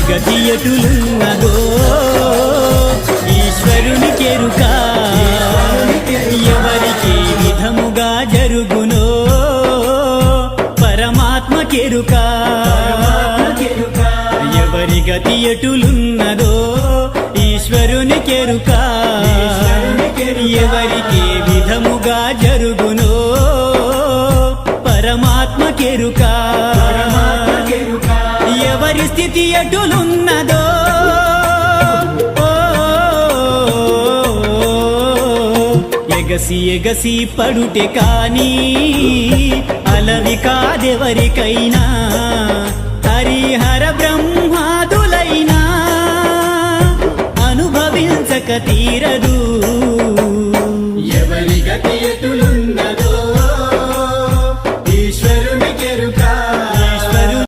గతి ఎటులున్నదో ఈశ్వరుని కెరుక ఎవరికి విధముగా జరుగునో పరమాత్మ కెరుక ఎవరి గతి ఎటులున్నదో ఈశ్వరుని కెరుక ఎవరికి విధముగా జరుగునో పరమాత్మ కెరుక ఎవరి స్థితి ఎటులున్నదో ఎగసి ఎగసి పడుటే కాని అలవి కాదెవరికైనా హరిహర బ్రహ్మాదులైనా అనుభవించక తీరదు